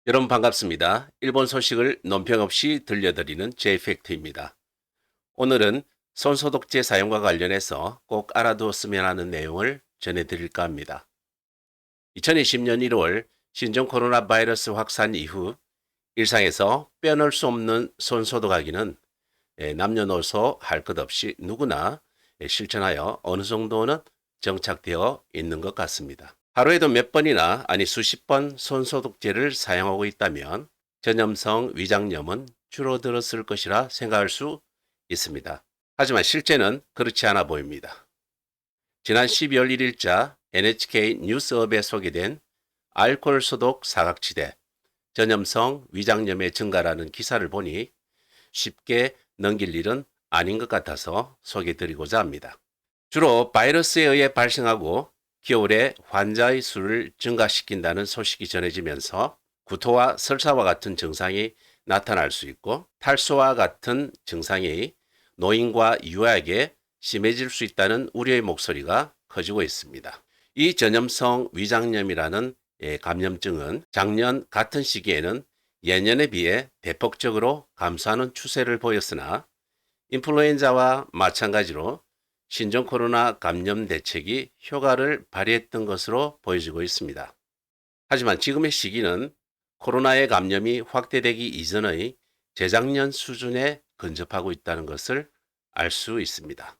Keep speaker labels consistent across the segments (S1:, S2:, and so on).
S1: 여러분 반갑습니다. 일본 소식을 논평 없이 들려드리는 제이팩트입니다. 오늘은 손소독제 사용과 관련해서 꼭 알아두었으면 하는 내용을 전해드릴까 합니다. 2020년 1월 신종 코로나 바이러스 확산 이후 일상에서 빼놓을 수 없는 손소독하기는 남녀노소 할 것 없이 누구나 실천하여 어느 정도는 정착되어 있는 것 같습니다. 하루에도 몇 번이나 아니 수십 번 손소독제를 사용하고 있다면 전염성 위장염은 줄어들었을 것이라 생각할 수 있습니다. 하지만 실제는 그렇지 않아 보입니다. 지난 12월 1일자 NHK 뉴스업에 소개된 알코올 소독 사각지대 전염성 위장염의 증가라는 기사를 보니 쉽게 넘길 일은 아닌 것 같아서 소개드리고자 합니다. 주로 바이러스에 의해 발생하고 겨울에 환자의 수를 증가시킨다는 소식이 전해지면서 구토와 설사와 같은 증상이 나타날 수 있고 탈수와 같은 증상이 노인과 유아에게 심해질 수 있다는 우려의 목소리가 커지고 있습니다. 이 전염성 위장염이라는 감염증은 작년 같은 시기에는 예년에 비해 대폭적으로 감소하는 추세를 보였으나 인플루엔자와 마찬가지로 신종 코로나 감염 대책이 효과를 발휘했던 것으로 보여지고 있습니다. 하지만 지금의 시기는 코로나의 감염이 확대되기 이전의 재작년 수준에 근접하고 있다는 것을 알 수 있습니다.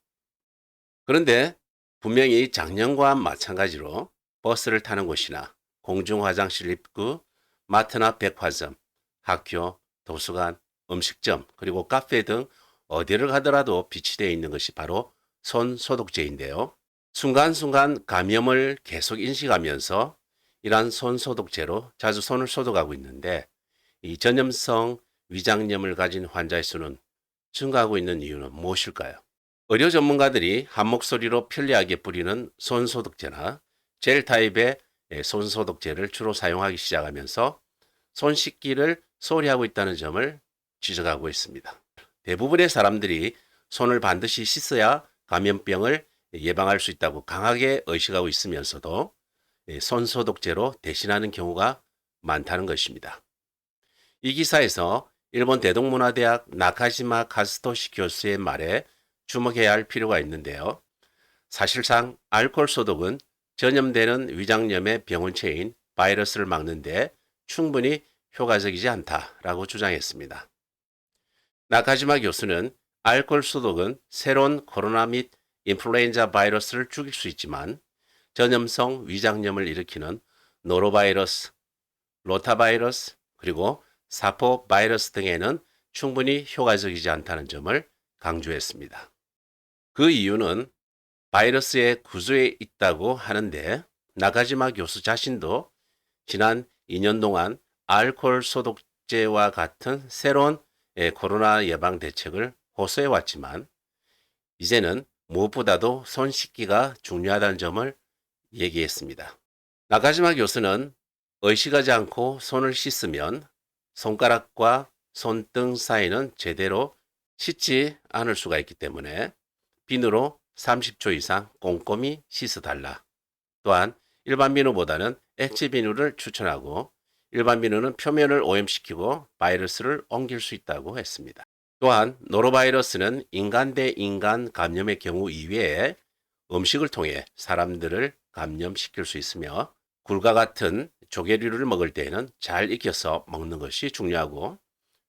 S1: 그런데 분명히 작년과 마찬가지로 버스를 타는 곳이나 공중 화장실 입구, 마트나 백화점, 학교, 도서관, 음식점, 그리고 카페 등 어디를 가더라도 비치되어 있는 것이 바로 손 소독제인데요. 순간순간 감염을 계속 인식하면서 이러한 손 소독제로 자주 손을 소독하고 있는데 이 전염성 위장염을 가진 환자의 수는 증가하고 있는 이유는 무엇일까요? 의료 전문가들이 한 목소리로 편리하게 뿌리는 손 소독제나 젤 타입의 손 소독제를 주로 사용하기 시작하면서 손 씻기를 소홀히 하고 있다는 점을 지적하고 있습니다. 대부분의 사람들이 손을 반드시 씻어야 감염병을 예방할 수 있다고 강하게 의식하고 있으면서도 손 소독제로 대신하는 경우가 많다는 것입니다. 이 기사에서 일본 대동문화대학 나카지마 카즈토시 교수의 말에 주목해야 할 필요가 있는데요. 사실상 알코올 소독은 전염되는 위장염의 병원체인 바이러스를 막는데 충분히 효과적이지 않다라고 주장했습니다. 나카지마 교수는 알코올 소독은 새로운 코로나 및 인플루엔자 바이러스를 죽일 수 있지만 전염성 위장염을 일으키는 노로바이러스, 로타바이러스, 그리고 사포 바이러스 등에는 충분히 효과적이지 않다는 점을 강조했습니다. 그 이유는 바이러스의 구조에 있다고 하는데 나가지마 교수 자신도 지난 2년 동안 알코올 소독제와 같은 새로운 코로나 예방 대책을 호소해 왔지만 이제는 무엇보다도 손 씻기가 중요하다는 점을 얘기했습니다. 나가지마 교수는 의식하지 않고 손을 씻으면 손가락과 손등 사이는 제대로 씻지 않을 수가 있기 때문에 비누로 30초 이상 꼼꼼히 씻어달라. 또한 일반 비누보다는 액체 비누를 추천하고 일반 비누는 표면을 오염시키고 바이러스를 옮길 수 있다고 했습니다. 또한 노로바이러스는 인간 대 인간 감염의 경우 이외에 음식을 통해 사람들을 감염시킬 수 있으며 굴과 같은 조개류를 먹을 때에는 잘 익혀서 먹는 것이 중요하고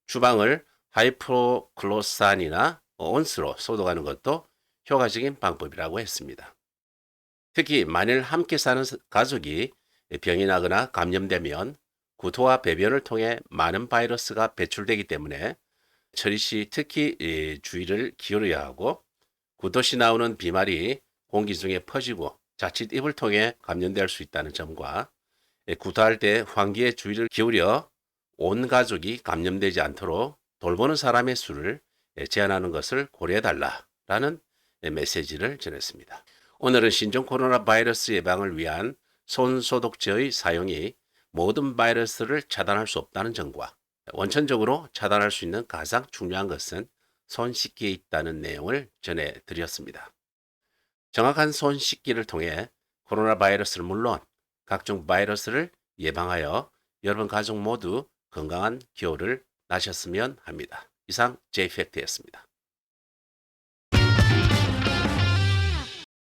S1: 주방을 하이프로클로산이나 온수로 소독하는 것도 효과적인 방법이라고 했습니다. 특히 만일 함께 사는 가족이 병이 나거나 감염되면 구토와 배변을 통해 많은 바이러스가 배출되기 때문에 처리 시 특히 주의를 기울여야 하고 구토 시 나오는 비말이 공기 중에 퍼지고 자칫 입을 통해 감염될 수 있다는 점과 구토할 때 환기에 주의를 기울여 온 가족이 감염되지 않도록 돌보는 사람의 수를 제한하는 것을 고려해달라라는 메시지를 전했습니다. 오늘은 신종 코로나 바이러스 예방을 위한 손소독제의 사용이 모든 바이러스를 차단할 수 없다는 점과 원천적으로 차단할 수 있는 가장 중요한 것은 손 씻기에 있다는 내용을 전해드렸습니다. 정확한 손 씻기를 통해 코로나 바이러스를 물론 각종 바이러스를 예방하여 여러분 가족 모두 건강한 겨울을 나셨으면 합니다. 이상 J팩트였습니다.